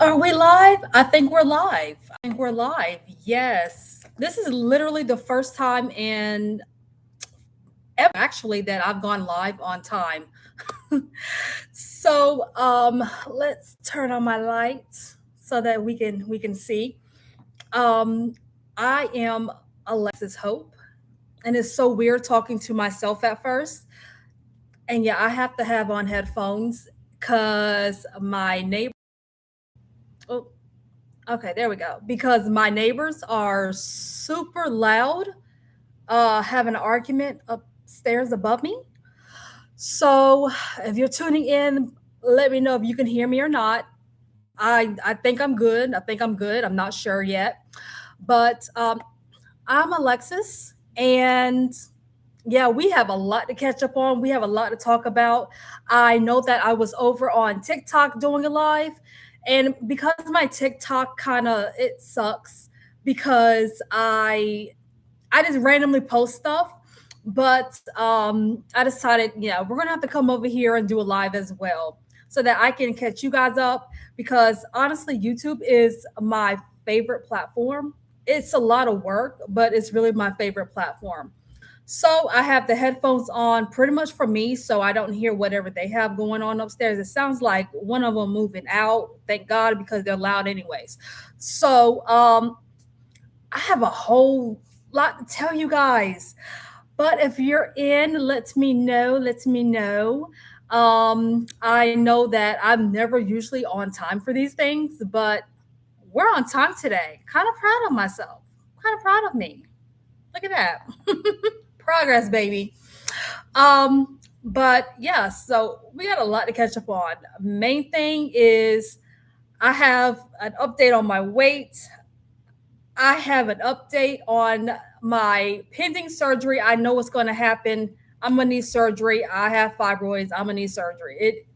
Are we live? I think we're live. I think we're live. Yes. This is literally the first time in ever actually that I've gone live on time. So let's turn on my lights so that we can see. Um I am Alexis Hope, and it's so weird talking to myself at first. And yeah, I have to have on headphones cuz my neighbor. Oh, okay, there we go. Because my neighbors are super loud, have an argument upstairs above me. So if you're tuning in, let me know if you can hear me or not. I think I'm good. I think I'm good. I'm not sure yet. But I'm Alexis, and yeah, we have a lot to catch up on. We have a lot to talk about. I know that I was over on TikTok doing a live, and because my TikTok kind of it sucks because I just randomly post stuff. But I decided, yeah, we're gonna have to come over here and do a live as well, so that I can catch you guys up. Because honestly, YouTube is my favorite platform. It's a lot of work, but it's really my favorite platform. So I have the headphones on pretty much for me, so I don't hear whatever they have going on upstairs. It sounds like one of them moving out. Thank God, because they're loud anyways. So I have a whole lot to tell you guys. But if you're in, let me know. Let me know. I know that I'm never usually on time for these things, but we're on time today. Kind of proud of myself. Kind of proud of me. Look at that. Progress, baby. But yeah, so we got a lot to catch up on. Main thing is I have an update on my weight. I have an update on my pending surgery. I know what's going to happen. I'm gonna need surgery. I have fibroids. I'm gonna need surgery. It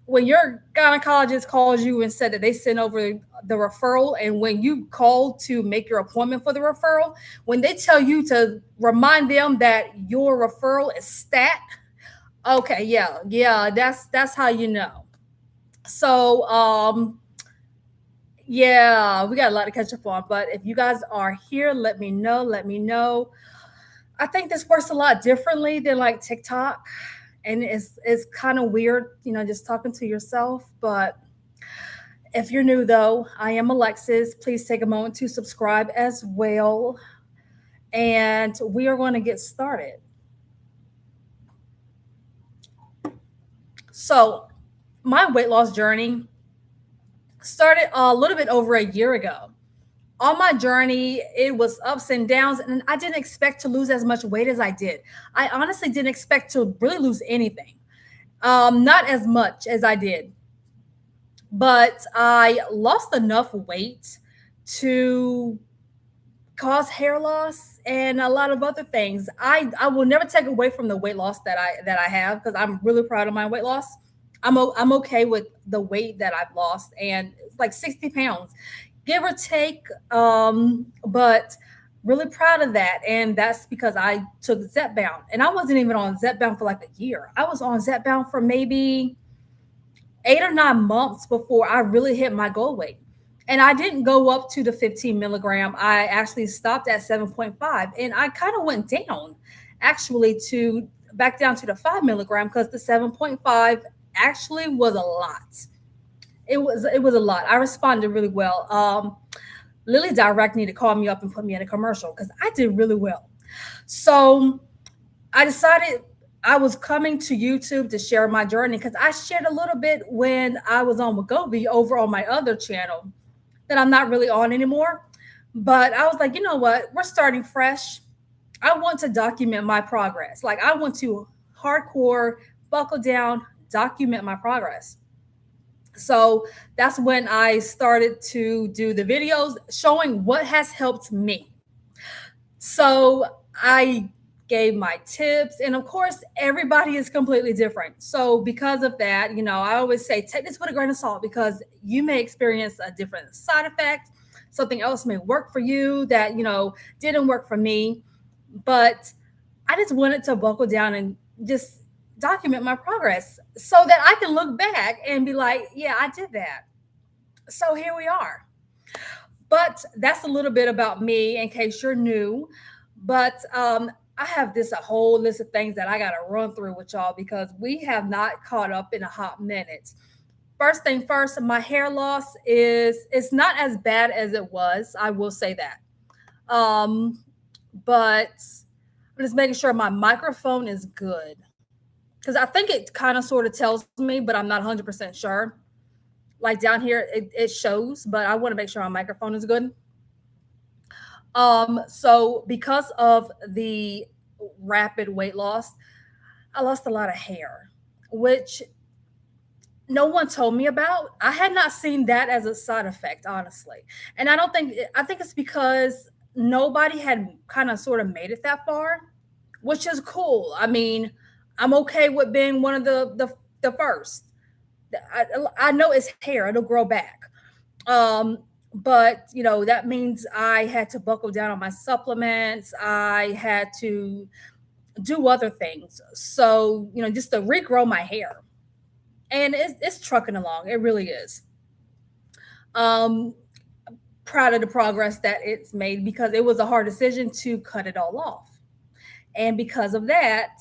When your gynecologist calls you and said that they sent over the referral, and when you call to make your appointment for the referral, when they tell you to remind them that your referral is stat, okay, yeah, yeah, that's how you know. So yeah, we got a lot to catch up on. But if you guys are here, let me know. Let me know. I think this works a lot differently than like TikTok, and it's kind of weird, just talking to yourself. But if you're new though, I am Alexis. Please take a moment to subscribe as well, and we are going to get started. So, my weight loss journey started a little bit over a year ago. On my journey, it was ups and downs, and I didn't expect to lose as much weight as I did. I honestly didn't expect to really lose anything, not as much as I did, but I lost enough weight to cause hair loss and a lot of other things. I will never take away from the weight loss that I have, because I'm really proud of my weight loss. I'm okay with the weight that I've lost, and it's like 60 pounds, give or take. But really proud of that. And that's because I took Zepbound, and I wasn't even on Zepbound for like a year. I was on Zepbound for maybe 8 or 9 months before I really hit my goal weight. And I didn't go up to the 15 milligram. I actually stopped at 7.5, and I kind of went down actually to back down to the 5 milligram, because the 7.5 actually was a lot. It was a lot. I responded really well. Lily Direct need to call me up and put me in a commercial, because I did really well. So I decided I was coming to YouTube to share my journey, because I shared a little bit when I was on Wegovy over on my other channel that I'm not really on anymore. But I was like, you know what? We're starting fresh. I want to document my progress. Like, I want to hardcore buckle down, document my progress. So that's when I started to do the videos showing what has helped me. So I gave my tips, and of course, everybody is completely different. So because of that, I always say take this with a grain of salt, because you may experience a different side effect. Something else may work for you that didn't work for me. But I just wanted to buckle down and just document my progress so that I can look back and be like, yeah, I did that. So here we are. But that's a little bit about me in case you're new. But I have this a whole list of things that I got to run through with y'all because we have not caught up in a hot minute. First thing first, my hair loss is it's not as bad as it was. I will say that. But I'm just making sure my microphone is good because I think it kind of sort of tells me, but I'm not 100% sure. Like down here, it shows, but I want to make sure my microphone is good. So because of the rapid weight loss, I lost a lot of hair, which no one told me about. I had not seen that as a side effect, honestly. And I think it's because nobody had kind of sort of made it that far, which is cool. I mean, I'm okay with being one of the first. I, I know it's hair, it'll grow back. Um, but that means I had to buckle down on my supplements. I had to do other things. So, just to regrow my hair. And it's trucking along. It really is. Um, Proud of the progress that it's made because it was a hard decision to cut it all off. And because of that,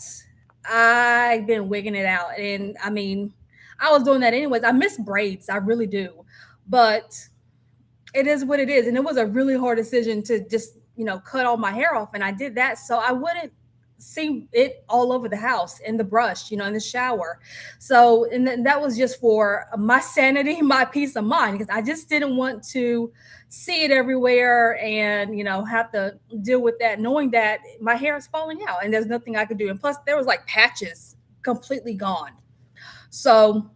I've been wigging it out. And I mean, I was doing that anyways. I miss braids. I really do. But it is what it is. And it was a really hard decision to just, cut all my hair off. And I did that so I wouldn't see it all over the house in the brush, in the shower. So, and then that was just for my sanity, my peace of mind, because I just didn't want to see it everywhere and, have to deal with that, knowing that my hair is falling out and there's nothing I could do. And plus, there was like patches completely gone. So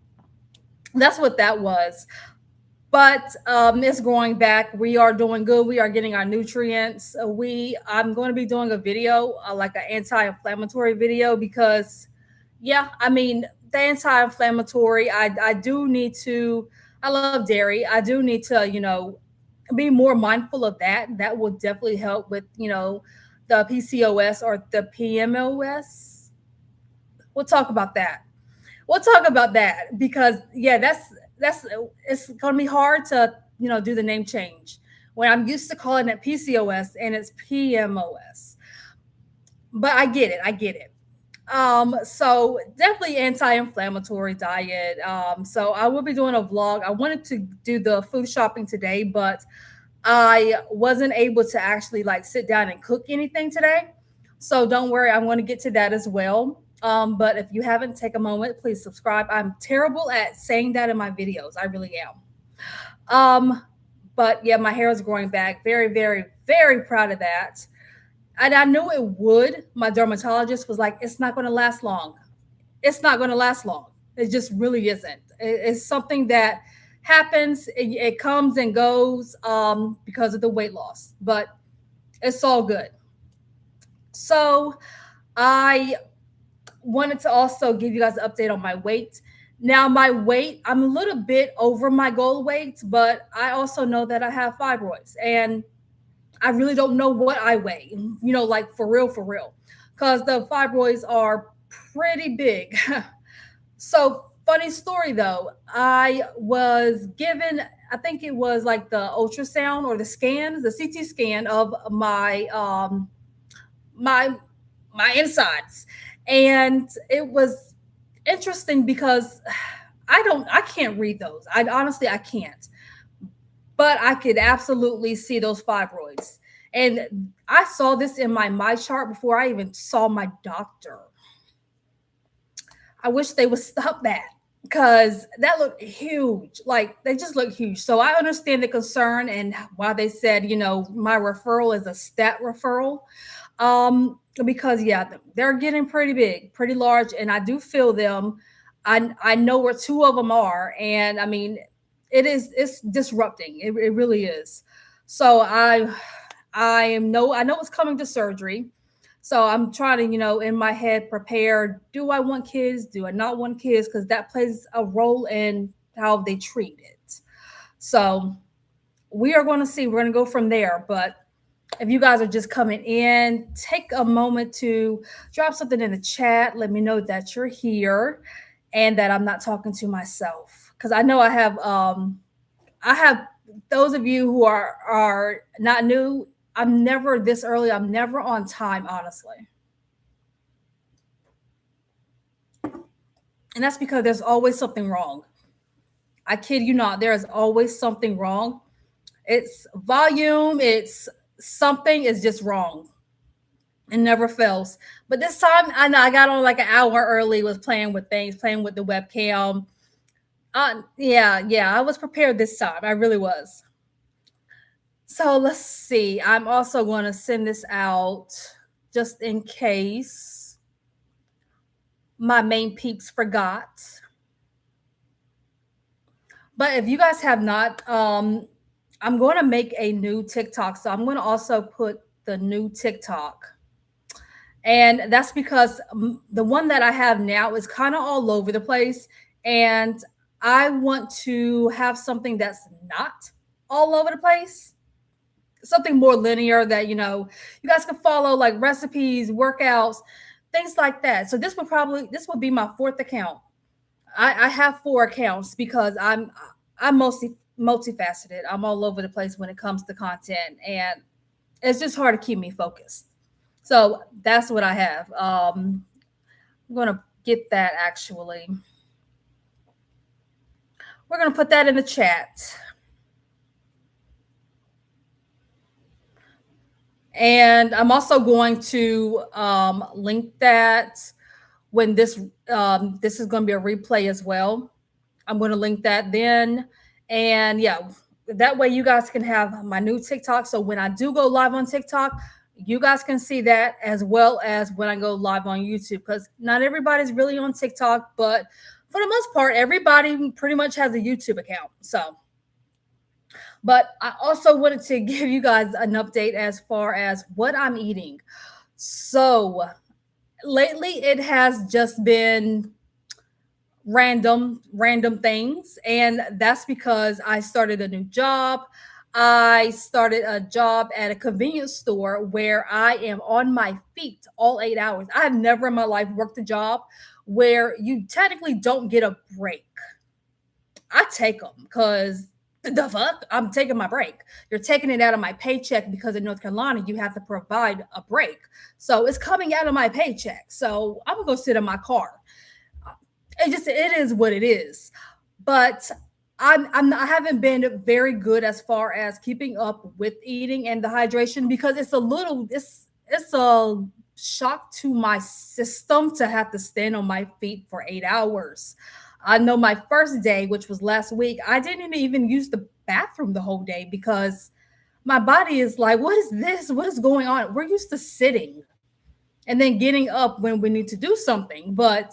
that's what that was. But it's growing back. We are doing good. We are getting our nutrients. I'm going to be doing a video, like an anti-inflammatory video, because yeah, I mean the anti-inflammatory. I do need to. I love dairy. I do need to be more mindful of that. That will definitely help with the PCOS or the PMOS. We'll talk about that. We'll talk about that because yeah, that's it's gonna be hard to do the name change when I'm used to calling it PCOS and it's PMOS. But I get it. I get it. So definitely anti-inflammatory diet. So I will be doing a vlog. I wanted to do the food shopping today, but I wasn't able to actually like sit down and cook anything today. So don't worry, I'm going to get to that as well. But if you haven't, take a moment, please subscribe. I'm terrible at saying that in my videos. I really am. But yeah, my hair is growing back. Very, very, very proud of that. And I knew it would. My dermatologist was like, it's not going to last long. It's not going to last long. It just really isn't. It's something that happens. It comes and goes because of the weight loss, but it's all good. So I wanted to also give you guys an update on my weight. Now, my weight, I'm a little bit over my goal weight, but I also know that I have fibroids and I really don't know what I weigh, like for real, because the fibroids are pretty big. So, funny story though, I was given, I think it was like the ultrasound or the scans, the CT scan of my my insides, and it was interesting because I can't read those. I can't, but I could absolutely see those fibroids. And I saw this in my chart before I even saw my doctor. I wish they would stop that because that looked huge. Like they just look huge. So I understand the concern and why they said, my referral is a stat referral. Because yeah, they're getting pretty big, pretty large, and I do feel them. I know where two of them are, and I mean, it's disrupting. It really is. So I know it's coming to surgery. So I'm trying to, in my head, prepare. Do I want kids? Do I not want kids? Because that plays a role in how they treat it. So we are going to see. We're going to go from there. But if you guys are just coming in, take a moment to drop something in the chat. Let me know that you're here and that I'm not talking to myself. Because I know I have those of you who are not new. I'm never this early. I'm never on time, honestly. And that's because there's always something wrong. I kid you not, there is always something wrong. It's volume, it's something is just wrong. It never fails. But this time, I know I got on like an hour early, was playing with things, playing with the webcam. Yeah, I was prepared this time. I really was. So let's see. I'm also going to send this out just in case my main peeps forgot. But if you guys have not, I'm going to make a new TikTok. So I'm going to also put the new TikTok. And that's because the one that I have now is kind of all over the place. And I want to have something that's not all over the place, something more linear that, you guys can follow, like recipes, workouts, things like that. So this will be my fourth account. I have four accounts because I'm mostly multifaceted. I'm all over the place when it comes to content, and it's just hard to keep me focused. So that's what I have. I'm gonna get that actually. We're gonna put that in the chat. And I'm also going to link that when this is going to be a replay as well. I'm going to link that then, and yeah, that way you guys can have my new TikTok. So when I do go live on TikTok, you guys can see that as well as when I go live on YouTube. Because not everybody's really on TikTok, but for the most part, everybody pretty much has a YouTube account. So but I also wanted to give you guys an update as far as what I'm eating. So lately it has just been random things, and that's because I started a new job. I started a job at a convenience store where I am on my feet all 8 hours. I have never in my life worked a job where you technically don't get a break. I take them because the fuck? I'm taking my break. You're taking it out of my paycheck because in North Carolina, you have to provide a break. So it's coming out of my paycheck. So I'm gonna go sit in my car. It is what it is. But I haven't been very good as far as keeping up with eating and the hydration because it's a shock to my system to have to stand on my feet for 8 hours. I know my first day, which was last week, I didn't even use the bathroom the whole day because my body is like, what is this? What is going on? We're used to sitting and then getting up when we need to do something. But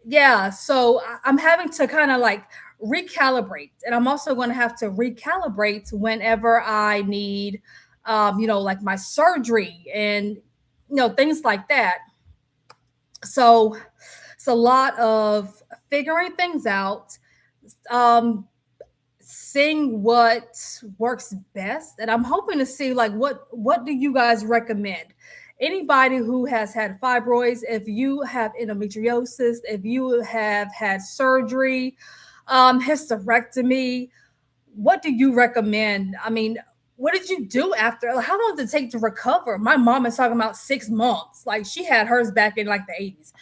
yeah, so I'm having to kind of like recalibrate. And I'm also going to have to recalibrate whenever I need, like my surgery and, things like that. So it's a lot of figuring things out, um, seeing what works best, and I'm hoping to see like what do you guys recommend? Anybody who has had fibroids, if you have endometriosis, if you have had surgery, hysterectomy, what do you recommend? I mean, what did you do after? Like, how long did it take to recover? My mom is talking about 6 months. Like she had hers back in like the 80s.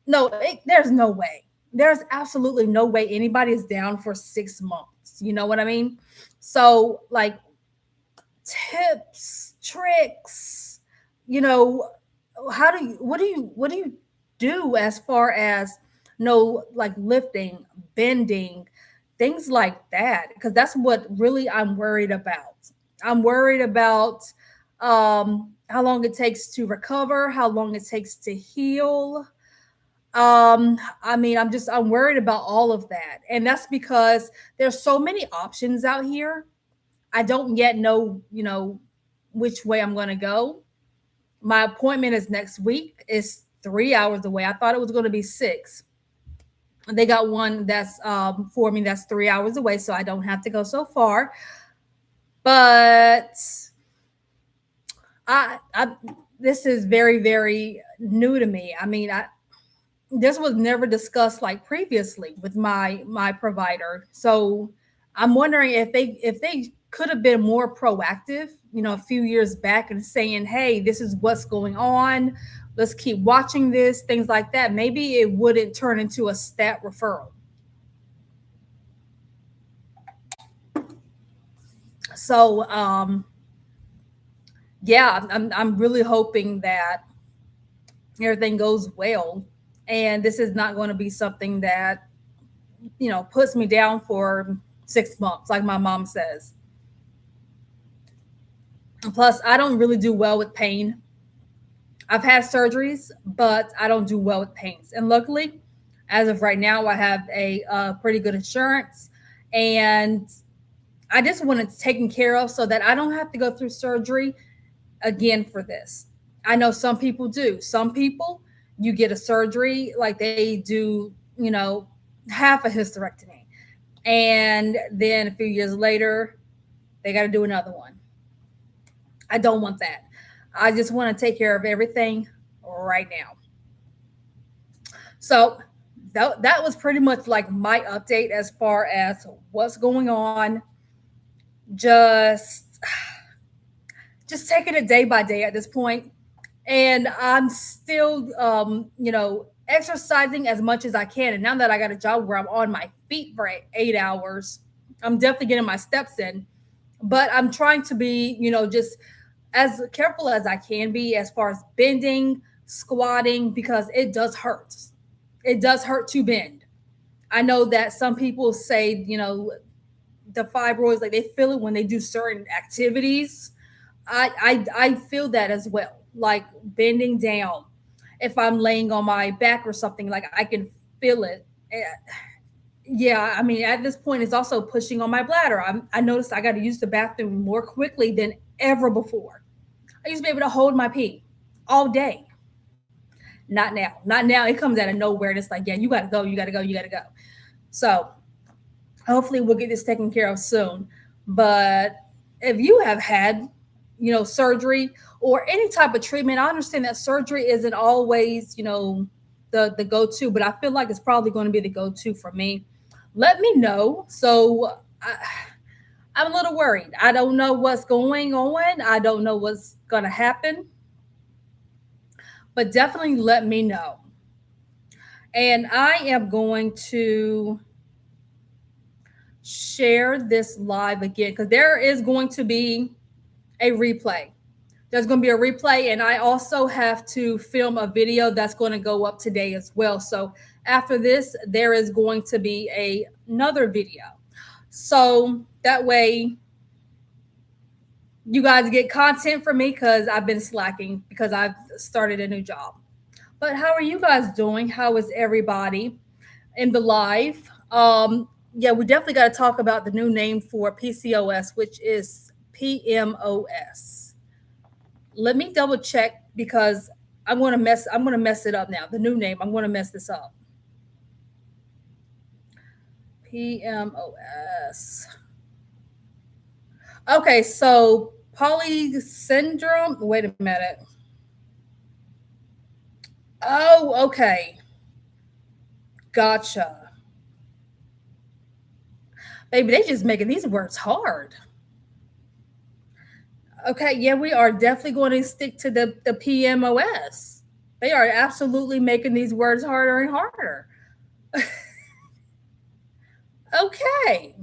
No, there's no way. There's absolutely no way anybody is down for 6 months. You know what I mean? So, like, tips, tricks, you know, what do you do as far as like lifting, bending, things like that? Because that's what really I'm worried about. I'm worried about how long it takes to recover, how long it takes to heal. I mean, I'm worried about all of that. And that's because there's so many options out here. I don't yet know, which way I'm going to go. My appointment is next week. It's 3 hours away. I thought it was going to be 6. They got one that's for me that's 3 hours away, so I don't have to go so far. But I this is very, very new to me. I mean, this was never discussed like previously with my provider. So I'm wondering if they could have been more proactive, a few years back and saying, "Hey, this is what's going on. Let's keep watching this," things like that. Maybe it wouldn't turn into a stat referral. So, yeah, I'm really hoping that everything goes well, and this is not going to be something that puts me down for 6 months, like my mom says. Plus, I don't really do well with pain. I've had surgeries, but I don't do well with pains. And luckily, as of right now, I have a pretty good insurance, and I just want it taken care of so that I don't have to go through surgery again for this. I know some people do. Some people, you get a surgery like they do, half a hysterectomy, and then a few years later, they got to do another one. I don't want that. I just want to take care of everything right now. So that was pretty much like my update as far as what's going on. Just just taking it day by day at this point, and I'm still exercising as much as I can. And now that I got a job where I'm on my feet for 8 hours, I'm definitely getting my steps in. But I'm trying to be, just as careful as I can be as far as bending, squatting, because it does hurt. It does hurt to bend. I know that some people say, the fibroids, like they feel it when they do certain activities. I feel that as well. Like bending down. If I'm laying on my back or something, like I can feel it. Yeah, I mean, at this point, it's also pushing on my bladder. I noticed I got to use the bathroom more quickly than ever before. I used to be able to hold my pee all day. Not now. Not now. It comes out of nowhere. And it's like, yeah, you got to go. You got to go. You got to go. So hopefully we'll get this taken care of soon. But if you have had, surgery or any type of treatment, I understand that surgery isn't always, the go-to, but I feel like it's probably going to be the go-to for me. Let me know. So I'm a little worried. I don't know what's going on. I don't know what's going to happen, but definitely let me know. And I am going to share this live again because there is going to be a replay. There's going to be a replay, and I also have to film a video that's going to go up today as well. So after this, there is going to be another video. So that way you guys get content from me because I've been slacking because I've started a new job. But how are you guys doing? How is everybody in the live? Yeah, we definitely got to talk about the new name for PCOS, which is PMOS. Let me double check because I'm gonna mess it up now. The new name, I'm gonna mess this up. PMOS. Okay, so poly syndrome. Wait a minute. Oh, okay. Gotcha. Baby, they just making these words hard. Okay, yeah, we are definitely going to stick to the PMOS. They are absolutely making these words harder and harder. Okay.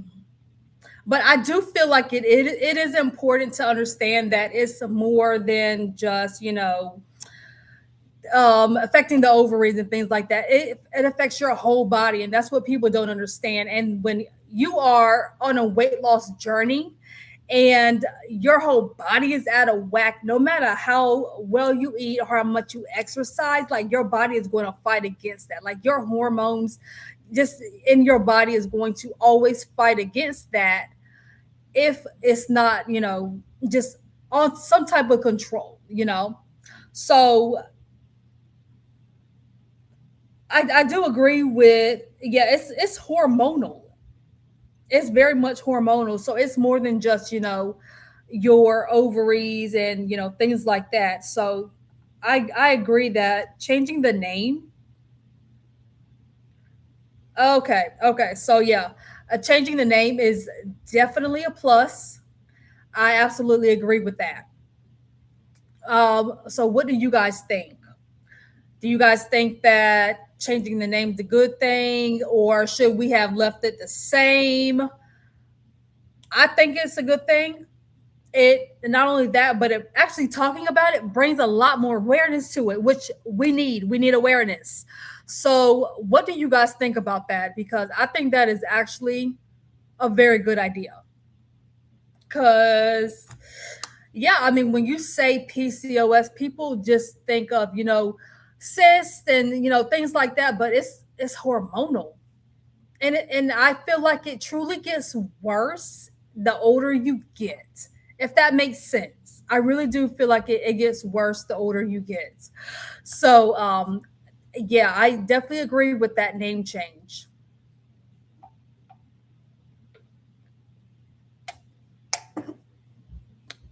But I do feel like it is important to understand that it's more than just, affecting the ovaries and things like that. It affects your whole body, and that's what people don't understand. And when you are on a weight loss journey and your whole body is out of whack, no matter how well you eat or how much you exercise, like your body is going to fight against that. Like your hormones just in your body is going to always fight against that if it's not, just on some type of control. So I do agree with, yeah, it's hormonal. It's very much hormonal. So it's more than just, your ovaries and, things like that. So I agree that changing the name. Okay. Okay. So yeah, changing the name is definitely a plus. I absolutely agree with that. So what do you guys think? Do you guys think that changing the name is a good thing, or should we have left it the same? I think it's a good thing. It not only that, but it actually talking about it brings a lot more awareness to it, which we need. We need awareness. So, what do you guys think about that? Because I think that is actually a very good idea. Because yeah, I mean, when you say PCOS, people just think of cysts and things like that, but it's hormonal, and I feel like it truly gets worse the older you get. If that makes sense, I really do feel like it gets worse the older you get. So, yeah, I definitely agree with that name change.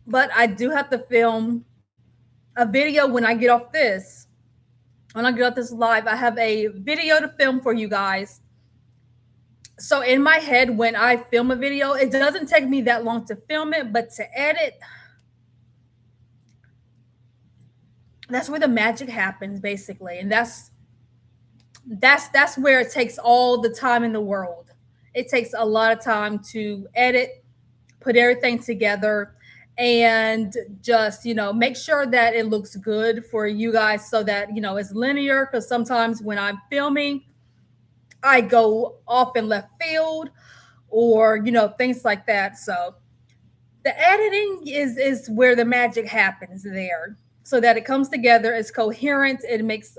But I do have to film a video when I get off this. When I get off this live, I have a video to film for you guys. So in my head, when I film a video, it doesn't take me that long to film it, but to edit, that's where the magic happens, basically. And that's where it takes all the time in the world. It takes a lot of time to edit, put everything together, and just make sure that it looks good for you guys, so that it's linear. Because sometimes when I'm filming, I go off in left field, or things like that. So the editing is where the magic happens there, so that it comes together, it's coherent, it makes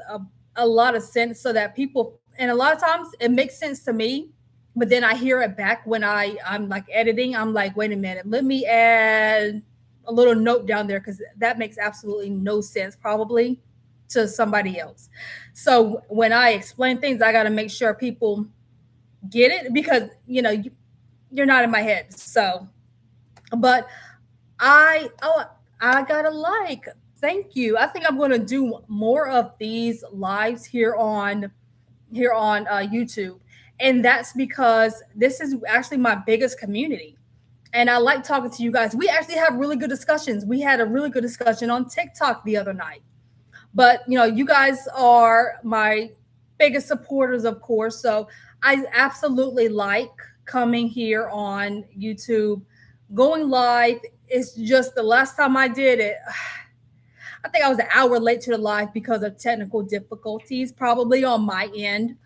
a lot of sense, so that people, and a lot of times it makes sense to me, but then I hear it back when I'm like editing. I'm like, wait a minute, let me add a little note down there, because that makes absolutely no sense probably to somebody else. So when I explain things, I got to make sure people get it, because you're not in my head. So, but I got a like. Thank you. I think I'm going to do more of these lives here on YouTube, and that's because this is actually my biggest community, and I like talking to you guys. We actually have really good discussions. We had a really good discussion on TikTok the other night, but you guys are my biggest supporters, of course. So I absolutely like coming here on YouTube, going live. It's just the last time I did it, I think I was an hour late to the live because of technical difficulties, probably on my end.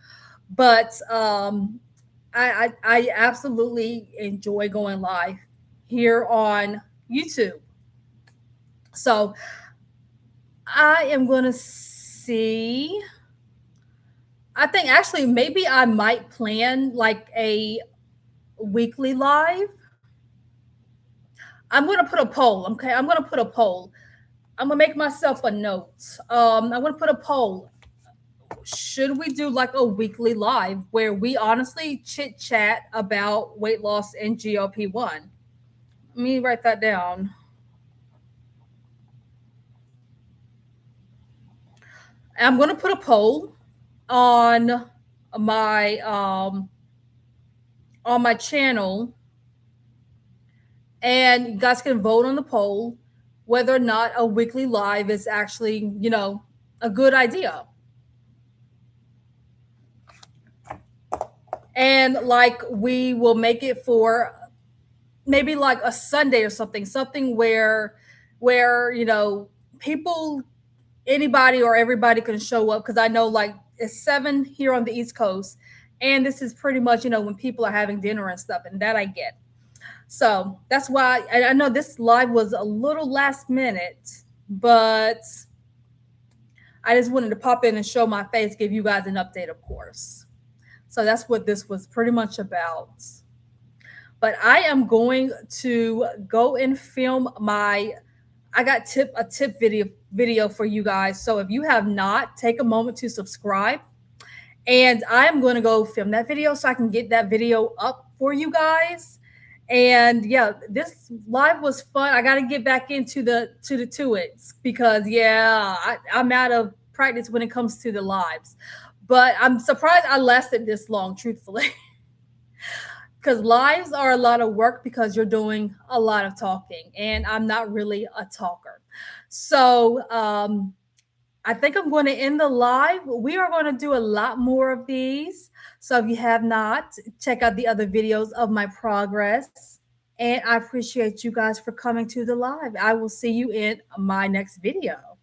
But I absolutely enjoy going live here on YouTube. So I am going to see. I think actually maybe I might plan like a weekly live. I'm going to put a poll. Okay, I'm going to put a poll. I'm gonna make myself a note. I'm gonna put a poll. Should we do like a weekly live where we honestly chit chat about weight loss and GLP-1? Let me write that down. I'm gonna put a poll on my um on my channel, and you guys can vote on the poll whether or not a weekly live is actually a good idea. And like we will make it for maybe like a Sunday or something where people, anybody or everybody can show up, because I know like it's 7 here on the East Coast, and this is pretty much when people are having dinner and stuff, and that I get. So that's why I know this live was a little last minute, but I just wanted to pop in and show my face, give you guys an update, of course. So that's what this was pretty much about. But I am going to go and film my. I got a tip video for you guys. So if you have not, take a moment to subscribe, and I am going to go film that video so I can get that video up for you guys. And yeah, this live was fun. I got to get back into to it, because yeah, I'm out of practice when it comes to the lives. But I'm surprised I lasted this long, truthfully. because lives are a lot of work because you're doing a lot of talking, and I'm not really a talker. So I think I'm going to end the live. We are going to do a lot more of these. So if you have not, check out the other videos of my progress. And I appreciate you guys for coming to the live. I will see you in my next video.